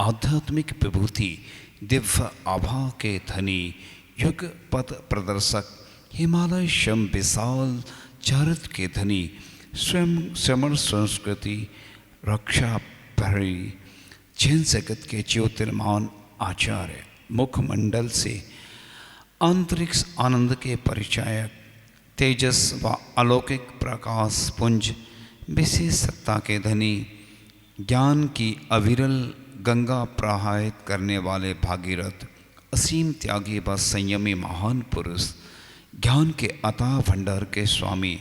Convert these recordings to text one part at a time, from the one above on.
आध्यात्मिक विभूति दिव्य आभा के धनी युग पथ प्रदर्शक हिमालय शम विशाल चारित के धनी स्वयं श्रमण संस्कृति रक्षा भरी जैन जगत के ज्योतिर्मान आचार्य मुखमंडल से अंतरिक्ष आनंद के परिचायक तेजस व अलौकिक प्रकाश पुंज विशेष सत्ता के धनी ज्ञान की अविरल गंगा प्रवाहित करने वाले भागीरथ असीम त्यागी व संयमी महान पुरुष ज्ञान के अथाह भंडार के स्वामी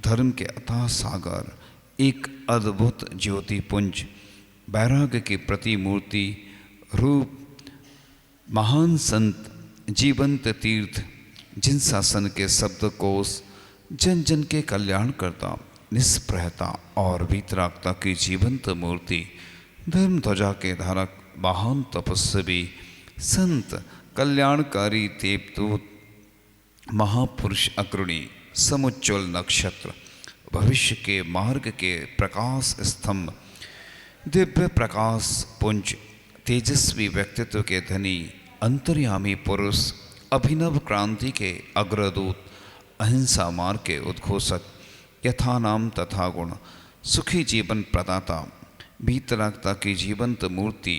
धर्म के अथाह सागर एक अद्भुत ज्योति पुंज वैराग्य की प्रतिमूर्ति रूप महान संत जीवंत तीर्थ जिन शासन के शब्दकोश जन जन के कल्याण करता निष्प्रहता और वीतरागता की जीवंत मूर्ति धर्म ध्वजा के धारक महान तपस्वी संत कल्याणकारी देवदूत महापुरुष अग्रणी समुज्ज्वल नक्षत्र भविष्य के मार्ग के प्रकाश स्तंभ दिव्य प्रकाश पुंज तेजस्वी व्यक्तित्व के धनी अंतर्यामी पुरुष अभिनव क्रांति के अग्रदूत अहिंसा मार्ग के उद्घोषक यथा नाम तथा गुण सुखी जीवन प्रदाता वीतरागता की जीवंत मूर्ति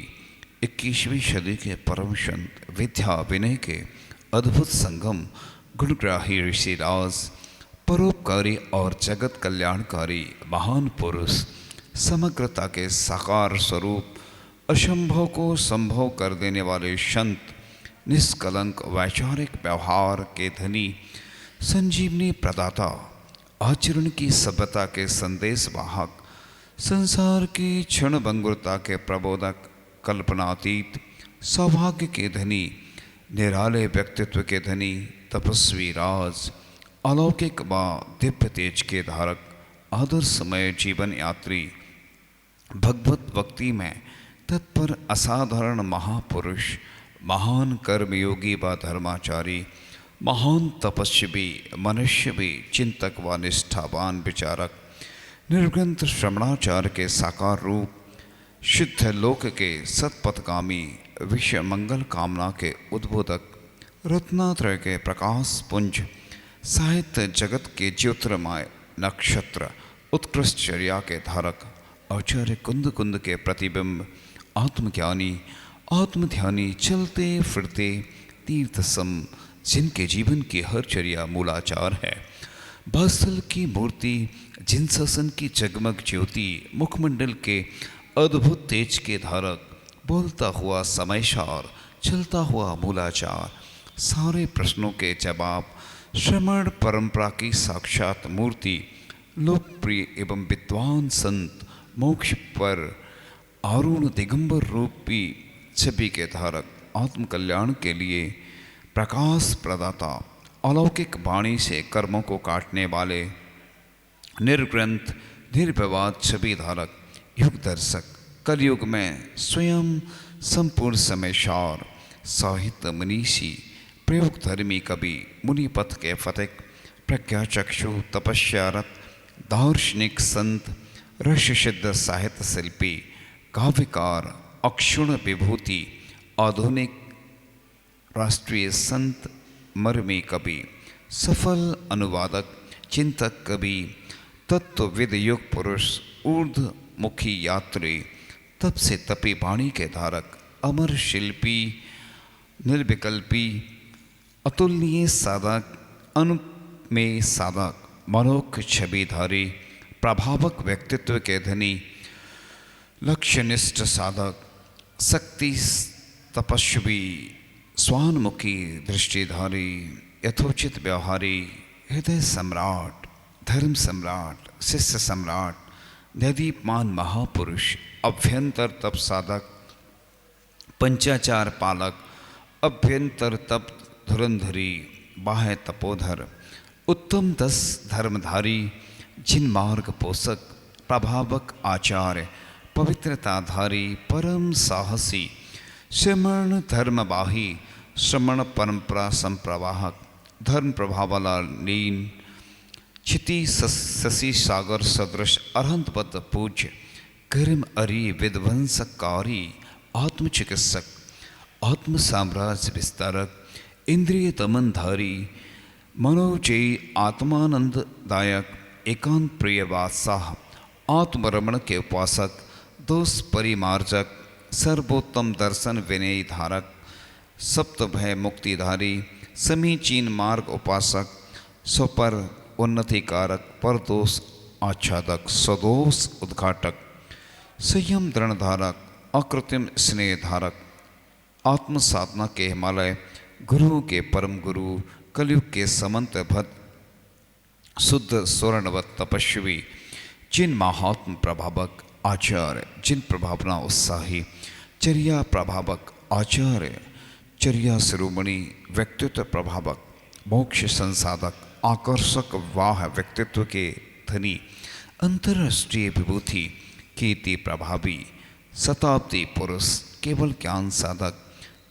21वीं सदी के परम संत विद्या विनय के अद्भुत संगम गुणग्राही ऋषिराज परोपकारी और जगत कल्याणकारी महान पुरुष समग्रता के साकार स्वरूप असंभव को संभव कर देने वाले संत निष्कलंक वैचारिक व्यवहार के धनी संजीवनी प्रदाता आचरण की सभ्यता के संदेश वाहक संसार की क्षण भंगुरता के प्रबोधक कल्पनातीत सौभाग्य के धनी निराले व्यक्तित्व के धनी तपस्वी राज अलौकिक व दिव्य तेज के धारक आदर्शमय जीवन यात्री भगवत भक्ति में तत्पर असाधारण महापुरुष महान कर्मयोगी व धर्माचारी महान तपस्वी मनुष्य भी चिंतक व निष्ठावान विचारक निर्ग्रंथ श्रवणाचार के साकार रूप शुद्ध लोक के सतपथगामी विश्व मंगल कामना के उद्बोधक रत्नात्रय के प्रकाश पुंज साहित्य जगत के ज्योतिर्मय नक्षत्र उत्कृष्टचर्या के धारक आचार्य कुंद कुंद के प्रतिबिंब आत्मज्ञानी आत्मध्यानी चलते फिरते तीर्थ सम जिनके जीवन की हर चर्या मूलाचार है बास्थल की मूर्ति जिन शासन की जगमग ज्योति मुखमंडल के अद्भुत तेज के धारक बोलता हुआ समयसार चलता हुआ मूलाचार सारे प्रश्नों के जवाब श्रमण परंपरा की साक्षात मूर्ति लोकप्रिय एवं विद्वान संत मोक्ष पर आरुण दिगंबर रूपी छवि के धारक आत्मकल्याण के लिए प्रकाश प्रदाता अलौकिक वाणी से कर्मों को काटने वाले निर्ग्रंथ निर्विवाद छवि धारक युग दर्शक कलयुग में स्वयं संपूर्ण समयसार साहित्य मनीषी प्रयोग धर्मी कवि मुनिपथ के फतिक प्रज्ञाचक्षु तपस्यारत दार्शनिक संत ऋषिसिद्ध साहित्य शिल्पी काव्यकार अक्षुण विभूति आधुनिक राष्ट्रीय संत मर्मी कवि सफल अनुवादक चिंतक कवि तत्वविद युग पुरुष ऊर्ध्वमुखी यात्री तप से तपी वाणी के धारक अमर शिल्पी निर्विकल्पी अतुलनीय साधक अनुमेय साधक मनोक छविधारी प्रभावक व्यक्तित्व के धनी लक्ष्यनिष्ठ साधक शक्ति तपस्वी स्वान्मुखी दृष्टिधारी यथोचित व्यवहारी हृदय सम्राट धर्म सम्राट शिष्य सम्राट नदीपमान महापुरुष अभ्यंतर तप साधक पंचाचार पालक अभ्यंतर तप धुरंधरी बाह्य तपोधर उत्तम 10 धर्मधारी जिन मार्ग पोषक प्रभावक आचार्य पवित्रताधारी परम साहसी श्रमण धर्मवाही श्रमण परंपरा संप्रवाहक धर्म प्रभावला लीन क्षिति शशि सागर सदृश अरहंत पद पूज्य कर्म अरि विध्वंसकारी आत्मचिकित्सक, आत्म साम्राज्य विस्तारक, इंद्रिय दमनधारी, मनोजयी, आत्मानंददायक, एकांत प्रिय बादशाह, आत्मरमण के उपासक, दोष परिमार्जक, सर्वोत्तम दर्शन विनयी धारक, सप्तभय मुक्तिधारी, समीचीन मार्ग उपासक, स्वपर उन्नति कारक, परदोष आच्छादक, सदोष उद्घाटक, संयम दृढ़धारक, अकृत्रिम स्नेह धारक, आत्म साधना के हिमालय, गुरुओं के परम गुरु, कलयुग के समंत भद्र, शुद्ध स्वर्णवत तपस्वी, जिन महात्म प्रभावक आचार्य, जिन प्रभावना उत्साही, चर्या प्रभावक आचार्य, चर्या शिरोमणि, व्यक्तित्व प्रभावक, मोक्ष संसाधक, आकर्षक वाह व्यक्तित्व के धनी, अंतर्राष्ट्रीय विभूति, कीर्ति प्रभावी, शताब्दी पुरुष, केवल ज्ञान साधक,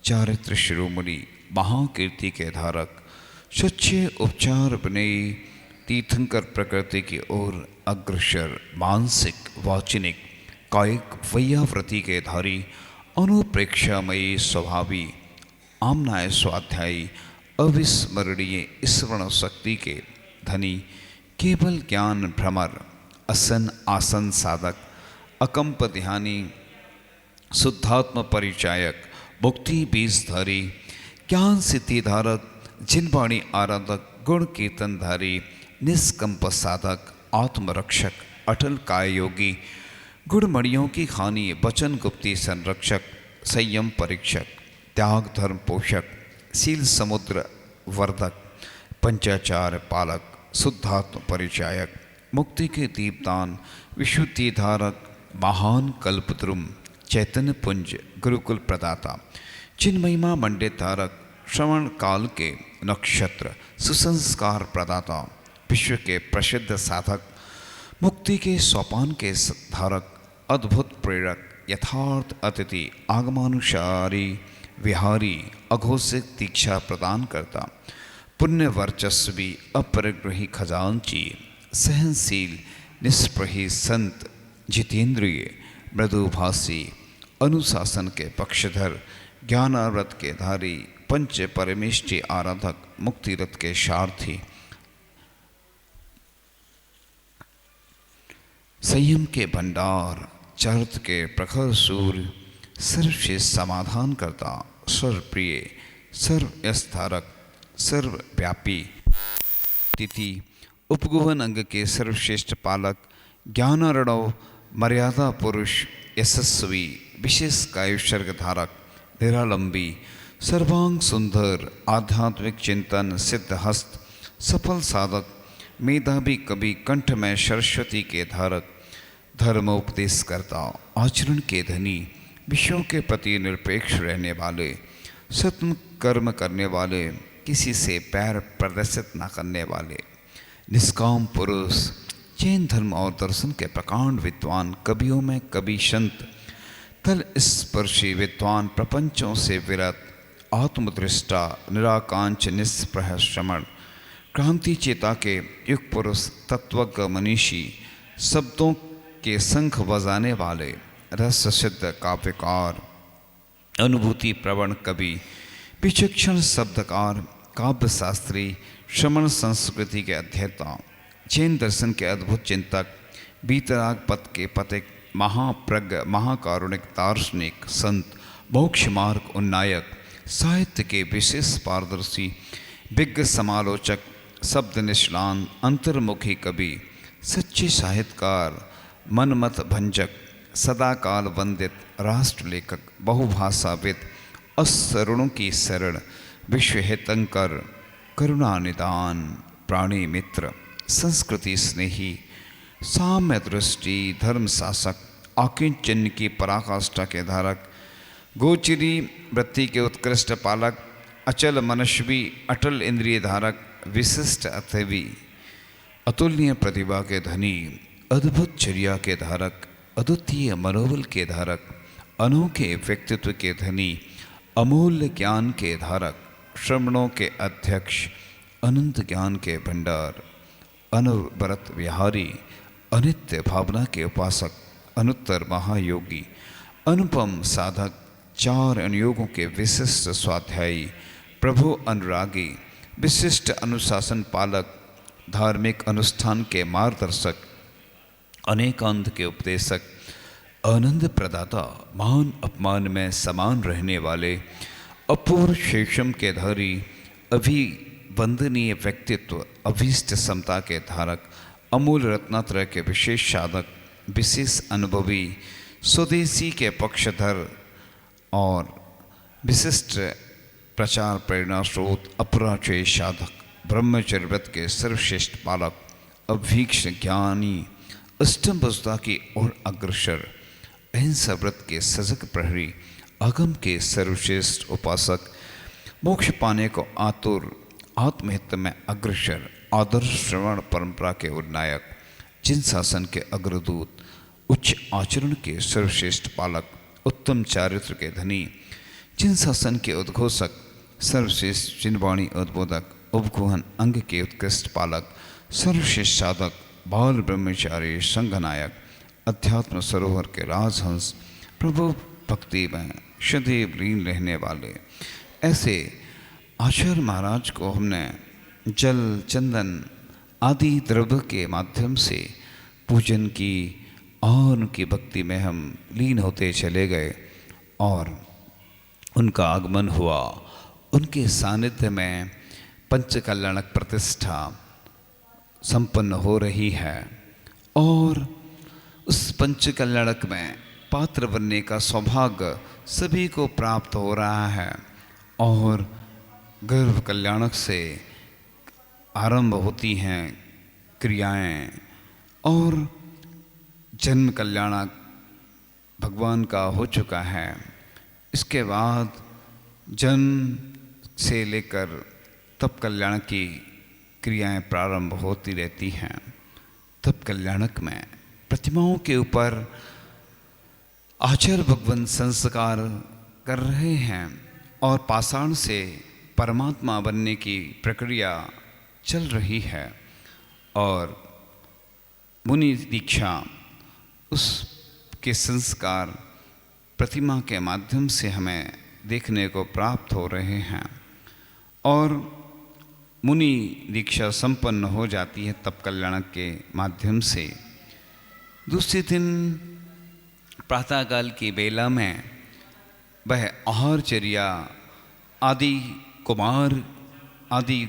चारित्र शिरोमणि, महाकीर्ति के धारक, स्वच्छ उपचार विनयी, तीर्थंकर प्रकृति की ओर अग्रसर, मानसिक वाचनिक कायिक वैयावृत्ति के धारी, अनुप्रेक्षामयी स्वभावी, आमनाय स्वाध्यायी, अविस्मरणीय स्मरण शक्ति के धनी, केवल ज्ञान भ्रमर, असन आसन साधक, अकंप ध्यानी, शुद्धात्म परिचायक, मुक्ति बीजधारी, ज्ञान सिद्धि धारक, जिनवाणी आराधक, गुण कीर्तनधारी, निष्कंप साधक, आत्मरक्षक, अटल काय योगी, गुणमणियों की खानी, वचन गुप्ती संरक्षक, संयम परीक्षक, त्याग धर्म पोषक, शील समुद्र वर्धक, पंचाचार पालक, शुद्धात्म परिचायक, मुक्ति के दीपदान, विशुद्धि धारक, महान कल्पद्रुम, चैतन्य पुंज, गुरुकुल प्रदाता, जिन महिमा मंडित धारक, श्रवण काल के नक्षत्र, सुसंस्कार प्रदाता, विश्व के प्रसिद्ध साधक, मुक्ति के सोपान के धारक, अद्भुत प्रेरक, यथार्थ अतिथि, आगमानुसारी, विहारी, अघोषित दीक्षा प्रदान करता, पुण्य वर्चस्वी, अपरिग्रही खजांची, सहनशील, निष्प्रही संत, जितेंद्रिय, मृदुभाषी, अनुशासन के पक्षधर, ज्ञानाव्रत के धारी, पंच परमेष्टि आराधक, मुक्तिरथ के सारथी, संयम के भंडार, चरित के प्रखर सूर्य, सर्वश्रेष्ठ समाधान करता, सर्वप्रिय, सर्वयस्थारक, सर्वव्यापी, तिथि, उपगुहन अंग के सर्वश्रेष्ठ पालक, ज्ञानारणव, मर्यादा पुरुष, यशस्वी, विशेष कायुसर्ग धारक, निरालंबी, सर्वांग सुंदर, आध्यात्मिक चिंतन, सिद्धहस्त, सफल साधक, मेधावी कवि, कंठ में सरस्वती के धारक, धर्मोपदेश करता, आचरण के धनी, विषयों के प्रति निरपेक्ष रहने वाले, सत्म कर्म करने वाले, किसी से पैर प्रदर्शित न करने वाले, निष्काम पुरुष, जैन धर्म और दर्शन के प्रकांड विद्वान, कवियों में कवि संत, तल स्पर्शी विद्वान, प्रपंचों से विरत, आत्मदृष्टा, निराकांच, निष्प्रह श्रमण, क्रांति चेता के युग पुरुष, तत्वज्ञ मनीषी, शब्दों के शंख बजाने वाले, रस सिद्ध काव्यकार, अनुभूति प्रवण कवि, विचक्षण शब्दकार, काव्य शास्त्री, श्रमण संस्कृति के अध्येता, जैन दर्शन के अद्भुत चिंतक, बीतराग पथ के पथिक, महाप्रज्ञ, महाकारुणिक, दार्शनिक, संत, मोक्ष मार्ग उन्नायक, साहित्य के विशेष पारदर्शी, विज्ञ समालोचक, शब्द निष्णान, अंतर्मुखी कवि, सच्चे साहित्यकार, मनमत भंजक, सदाकाल वंदित, राष्ट्र लेखक, बहुभाषाविद, असरुणों की शरण, विश्वहितंकर, करुणा निदान, प्राणी मित्र, संस्कृति स्नेही, साम्य दृष्टि, धर्म शासक, आकिंचन की पराकाष्ठा के धारक, गोचरी वृत्ति के उत्कृष्ट पालक, अचल मनस्वी, अटल इंद्रिय धारक, विशिष्ट अथवी, अतुलनीय प्रतिभा के धनी, अद्भुत चर्या के धारक, अद्वितीय मनोबल के धारक, अनोखे व्यक्तित्व के धनी, अमूल्य ज्ञान के धारक, श्रमणों के अध्यक्ष, अनंत ज्ञान के भंडार, अनवरत विहारी, अनित्य भावना के उपासक, अनुत्तर महायोगी, अनुपम साधक, 4 अनुयोगों के विशिष्ट स्वाध्यायी, प्रभु अनुरागी, विशिष्ट अनुशासन पालक, धार्मिक अनुष्ठान के मार्गदर्शक, अनेकांत के उपदेशक, आनंद प्रदाता, मान अपमान में समान रहने वाले, अपूर्व शेषम के धारी, अभिवंदनीय व्यक्तित्व, अभीष्ट समता के धारक, अमूल रत्नात्रय के विशेष साधक, विशेष अनुभवी, स्वदेशी के पक्षधर और विशिष्ट प्रचार प्रेरणा स्रोत, अपराचय साधक, ब्रह्मचर्य व्रत के सर्वश्रेष्ठ पालक, अभीक्ष ज्ञानी, अष्टम वसुधा की ओर अग्रसर, अहिंसा व्रत के सजग प्रहरी, अगम के सर्वश्रेष्ठ उपासक, मोक्ष पाने को आतुर, आत्महित में अग्रसर, आदर्श श्रवण परंपरा के उन्नायक, जिन शासन के अग्रदूत, उच्च आचरण के सर्वश्रेष्ठ पालक, उत्तम चारित्र के धनी, जिन शासन के उद्घोषक, सर्वश्रेष्ठ जिनवाणी उद्बोधक, उपगुहन अंग के उत्कृष्ट पालक, सर्वश्रेष्ठ साधक, बाल ब्रह्मचारी संघनायक, अध्यात्म सरोवर के राजहंस, प्रभु भक्ति में सदैव लीन रहने वाले, ऐसे आचार्य महाराज को हमने जल चंदन आदि द्रव्य के माध्यम से पूजन की और उनकी भक्ति में हम लीन होते चले गए और उनका आगमन हुआ। उनके सानिध्य में पंचकल्याणक प्रतिष्ठा संपन्न हो रही है और उस पंचकल्याणक में पात्र बनने का सौभाग्य सभी को प्राप्त हो रहा है और गर्भ कल्याणक से आरंभ होती हैं क्रियाएं और जन्म कल्याणक भगवान का हो चुका है। इसके बाद जन्म से लेकर तप कल्याण की क्रियाएं प्रारंभ होती रहती हैं। तप कल्याणक में प्रतिमाओं के ऊपर आचार्य भगवान संस्कार कर रहे हैं और पाषाण से परमात्मा बनने की प्रक्रिया चल रही है और मुनि दीक्षा उसके संस्कार प्रतिमा के माध्यम से हमें देखने को प्राप्त हो रहे हैं और मुनि दीक्षा संपन्न हो जाती है तप कल्याणक के माध्यम से। दूसरे दिन प्रातःकाल की बेला में वह आहारचर्या आदि कुमार आदि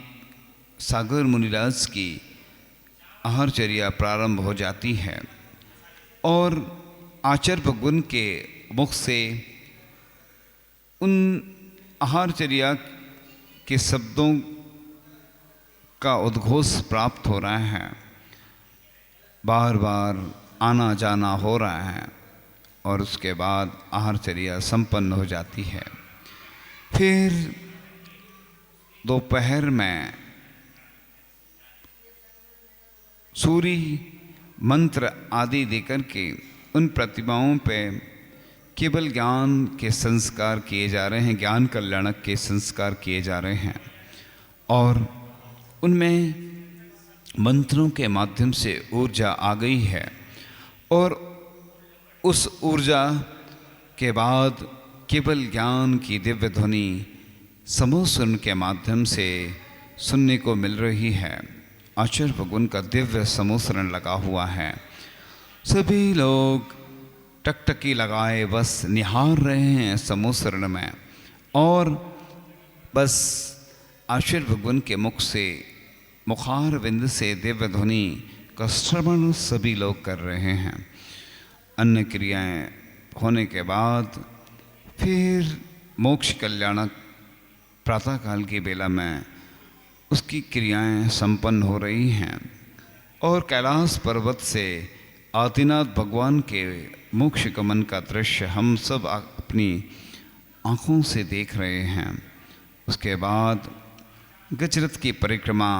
सागर मुनिराज की आहारचर्या प्रारंभ हो जाती है और आचार्य भगवान के मुख से उन आहारचर्या के शब्दों का उद्घोष प्राप्त हो रहा है, बार बार आना जाना हो रहा है और उसके बाद आहारचर्या संपन्न हो जाती है। फिर दोपहर में सूर्य मंत्र आदि देकर के उन प्रतिमाओं पे केवल ज्ञान के संस्कार किए जा रहे हैं, ज्ञान कल्याणक के संस्कार किए जा रहे हैं और उनमें मंत्रों के माध्यम से ऊर्जा आ गई है और उस ऊर्जा के बाद केवल ज्ञान की दिव्य ध्वनि समूह सुन के माध्यम से सुनने को मिल रही है। आचार्य भगवान का दिव्य समूसरण लगा हुआ है। सभी लोग टकटकी लगाए बस निहार रहे हैं समूसरण में और बस आचार्य भगवान के मुख से मुखार बिंद से दिव्य ध्वनि का श्रवण सभी लोग कर रहे हैं। अन्य क्रियाएं होने के बाद फिर मोक्ष कल्याणक प्रातःकाल की बेला में उसकी क्रियाएं संपन्न हो रही हैं और कैलाश पर्वत से आदिनाथ भगवान के मोक्ष गमन का दृश्य हम सब अपनी आँखों से देख रहे हैं। उसके बाद गजरथ की परिक्रमा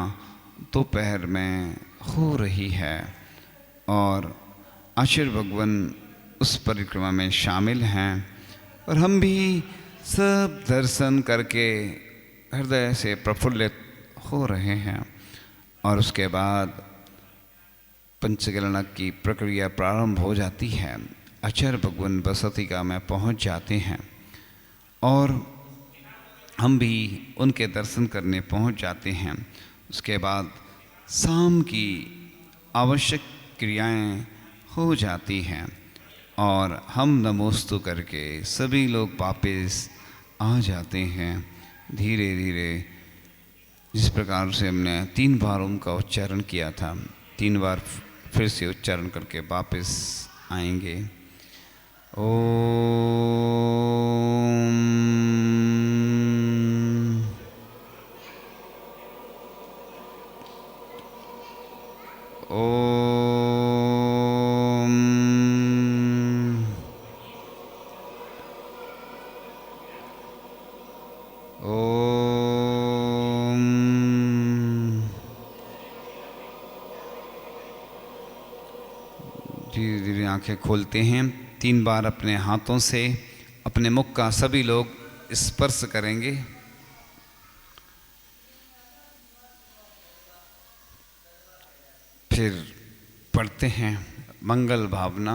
दोपहर में हो रही है और आचार्य भगवान उस परिक्रमा में शामिल हैं और हम भी सब दर्शन करके हृदय से प्रफुल्लित हो रहे हैं और उसके बाद पंचकल्याणक की प्रक्रिया प्रारंभ हो जाती है। आचार्य भगवान बसतिका में पहुंच जाते हैं। और हम भी उनके दर्शन करने पहुंच जाते हैं। उसके बाद शाम की आवश्यक क्रियाएं हो जाती हैं और हम नमोस्तु करके सभी लोग वापस आ जाते हैं धीरे धीरे। जिस प्रकार से हमने 3 बार उनका उच्चारण किया था, 3 बार फिर से उच्चारण करके वापस आएंगे। ओम ओम ओम। धीरे धीरे आंखें खोलते हैं। 3 बार अपने हाथों से अपने मुख का सभी लोग स्पर्श करेंगे। फिर पढ़ते हैं मंगल भावना।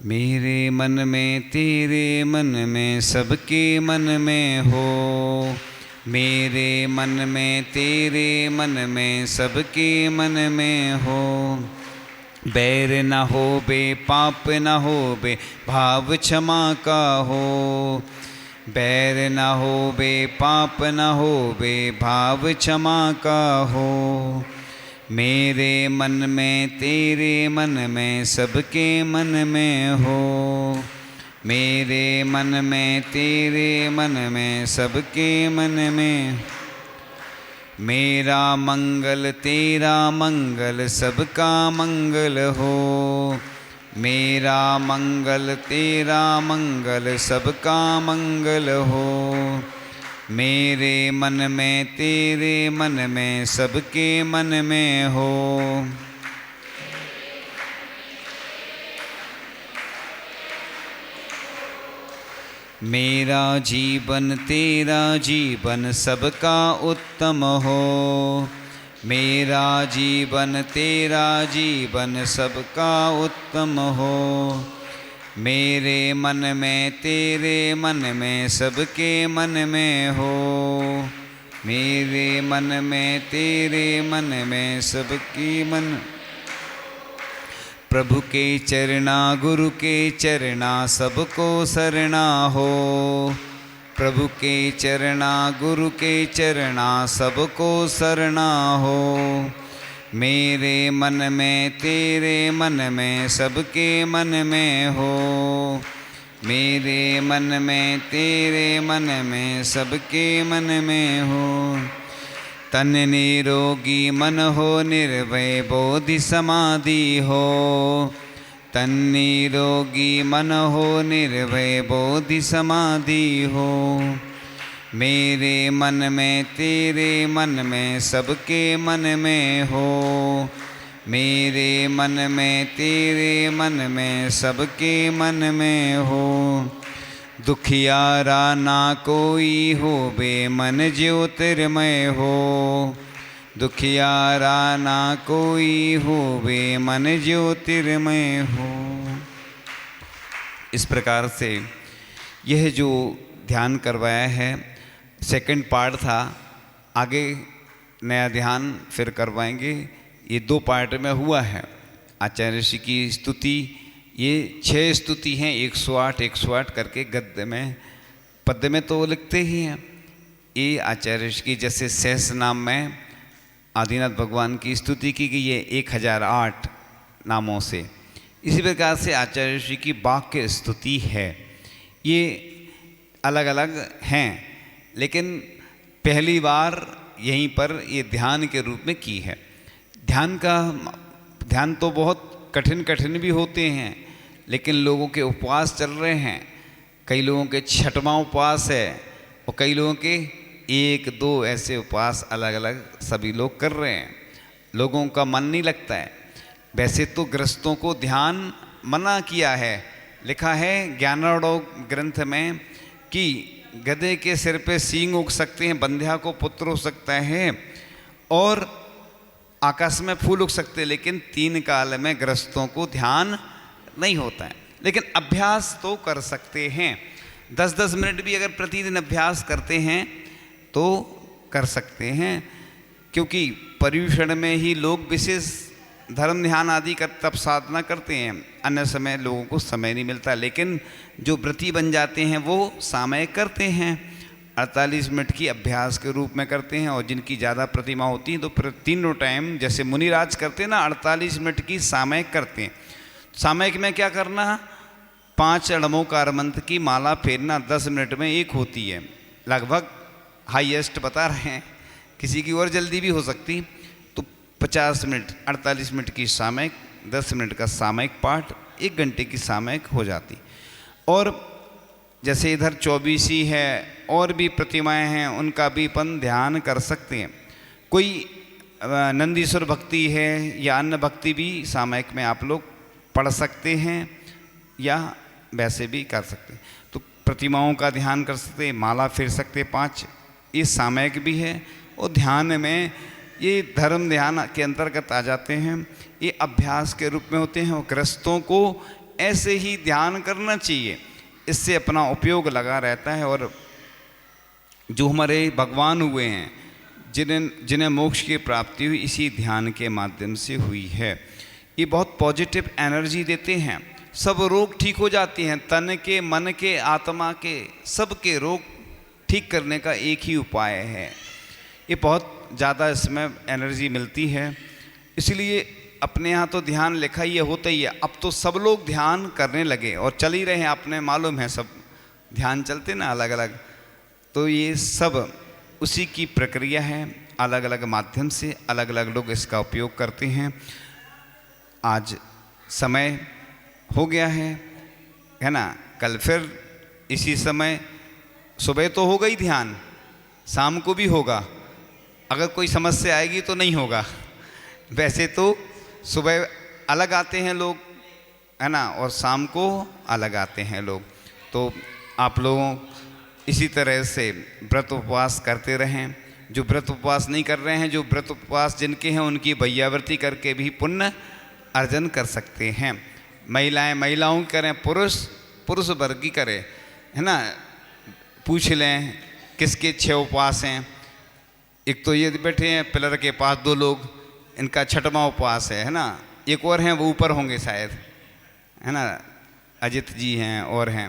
मेरे मन में तेरे मन में सबके मन में हो, मेरे मन में तेरे मन में सबके मन में हो। बैर न हो बे पाप न हो बे भाव क्षमा का हो, बैर न हो बे पाप न हो बे भाव क्षमा का हो। मेरे मन में तेरे मन में सबके मन में हो, मेरे मन में तेरे मन में सबके मन में। मेरा मंगल तेरा मंगल सबका मंगल हो, मेरा मंगल तेरा मंगल सबका मंगल हो। मेरे मन में तेरे मन में सबके मन में हो। मेरा जीवन तेरा जीवन सबका उत्तम हो, मेरा जीवन तेरा जीवन सबका उत्तम हो। मेरे मन में तेरे मन में सबके मन में हो, मेरे मन में तेरे मन में सबकी मन। प्रभु के चरणा गुरु के चरणा सबको शरणा हो, प्रभु के चरणा गुरु के चरणा सबको शरणा हो। मेरे मन में तेरे मन में सबके मन में हो, मेरे मन में तेरे मन में सबके मन में हो। तन निरोगी मन हो निर्भय बोधि समाधि हो, तन निरोगी मन हो निर्भय बोधि समाधि हो। मेरे मन में तेरे मन में सबके मन में हो, मेरे मन में तेरे मन में सबके मन में हो। दुखियारा ना कोई हो बे मन ज्योतिर्मय हो, दुखियारा ना कोई हो बे मन ज्योतिर्मय हो। इस प्रकार से यह जो ध्यान करवाया है सेकंड पार्ट था। आगे नया ध्यान फिर करवाएंगे। ये 2 पार्ट में हुआ है। आचार्य ऋषि की स्तुति, ये 6 स्तुति हैं, 108 108 करके गद्य में पद्य में तो लिखते ही हैं। ये आचार्य ऋषि की जैसे सहस नाम में आदिनाथ भगवान की स्तुति की गई है 1008 नामों से, इसी प्रकार से आचार्य ऋषि की वाक्य स्तुति है। ये अलग अलग हैं, लेकिन पहली बार यहीं पर ये ध्यान के रूप में की है। ध्यान तो बहुत कठिन भी होते हैं, लेकिन लोगों के उपवास चल रहे हैं। कई लोगों के 6वां उपवास है और कई लोगों के 1-2 ऐसे उपवास अलग अलग सभी लोग कर रहे हैं। लोगों का मन नहीं लगता है। वैसे तो गृहस्थों को ध्यान मना किया है, लिखा है ज्ञानार्णव ग्रंथ में कि गधे के सिर पे सींग उग सकते हैं, बंध्या को पुत्र हो सकता है और आकाश में फूल उग सकते हैं, लेकिन 3 काल में गृहस्थों को ध्यान नहीं होता है। लेकिन अभ्यास तो कर सकते हैं। 10-10 मिनट भी अगर प्रतिदिन अभ्यास करते हैं तो कर सकते हैं, क्योंकि पर्युषण में ही लोग विशेष धर्म ध्यान आदि का तप साधना करते हैं, अन्य समय लोगों को समय नहीं मिलता। लेकिन जो व्रती बन जाते हैं वो सामयिक करते हैं, 48 मिनट की अभ्यास के रूप में करते हैं। और जिनकी ज़्यादा प्रतिमा होती है तो तीनों टाइम जैसे मुनिराज करते हैं ना, 48 मिनट की सामयिक करते हैं। सामयिक में क्या करना, 5 अणमोकार मंत्र की माला फेरना 10 मिनट में एक होती है, लगभग हाईएस्ट बता रहे हैं, किसी की और जल्दी भी हो सकती। तो 50 मिनट 48 मिनट की सामयिक, 10 मिनट का सामयिक पाठ, 1 घंटे की सामयिक हो जाती। और जैसे इधर 24 है और भी प्रतिमाएं हैं, उनका भी अपन ध्यान कर सकते हैं। कोई नंदीश्वर भक्ति है या अन्य भक्ति भी सामयिक में आप लोग पढ़ सकते हैं या वैसे भी कर सकते हैं। तो प्रतिमाओं का ध्यान कर सकते हैं, माला फेर सकते 5, ये सामयिक भी है। और ध्यान में ये धर्म ध्यान के अंतर्गत आ जाते हैं, ये अभ्यास के रूप में होते हैं। और गृहस्थों को ऐसे ही ध्यान करना चाहिए, इससे अपना उपयोग लगा रहता है। और जो हमारे भगवान हुए हैं, जिन्हें मोक्ष की प्राप्ति हुई, इसी ध्यान के माध्यम से हुई है। ये बहुत पॉजिटिव एनर्जी देते हैं, सब रोग ठीक हो जाते हैं, तन के, मन के, आत्मा के, सब के रोग ठीक करने का एक ही उपाय है। ये बहुत ज़्यादा इसमें एनर्जी मिलती है, इसलिए अपने यहाँ तो ध्यान लिखा ही होता ही है। अब तो सब लोग ध्यान करने लगे और चल ही रहे हैं, आपने मालूम है, सब ध्यान चलते ना अलग अलग। तो ये सब उसी की प्रक्रिया है, अलग अलग माध्यम से अलग अलग लोग इसका उपयोग करते हैं। आज समय हो गया है ना, कल फिर इसी समय सुबह तो होगा ही ध्यान, शाम को भी होगा। अगर कोई समस्या आएगी तो नहीं होगा, वैसे तो सुबह अलग आते हैं लोग, है ना, और शाम को अलग आते हैं लोग। तो आप लोगों इसी तरह से व्रत उपवास करते रहें। जो व्रत उपवास नहीं कर रहे हैं, जो व्रत उपवास जिनके हैं, उनकी भैयावृत्ति करके भी पुण्य अर्जन कर सकते हैं। महिलाओं की करें, पुरुष वर्ग की करें, है ना। पूछ लें किसके 6 उपवास हैं। एक तो ये बैठे हैं पिलर के पास 2 लोग, इनका 6वां उपवास है ना। एक और हैं, वो ऊपर होंगे शायद, है ना, अजित जी हैं और हैं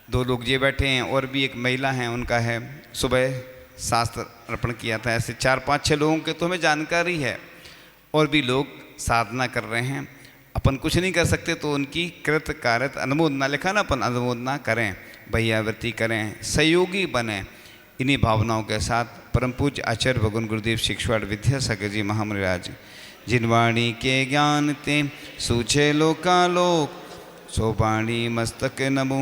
2 लोग ये बैठे हैं, और भी एक महिला हैं, उनका है सुबह शास्त्र अर्पण किया था। ऐसे 4-5-6 लोगों के तो हमें जानकारी है, और भी लोग साधना कर रहे हैं। अपन कुछ नहीं कर सकते तो उनकी कृत कार्यत अनुमोदना, लिखा ना, अपन अनुमोदना करें, भैयावृत्ति करें, सहयोगी बने। इन्हीं भावनाओं के साथ परम पूज्य आचार्य भगवान गुरुदेव शिक्षवाड़ विद्यासागर जी महामराज, जिनवाणी के ज्ञान ते सूझे लोकालोक, सो वाणी मस्तक नमो।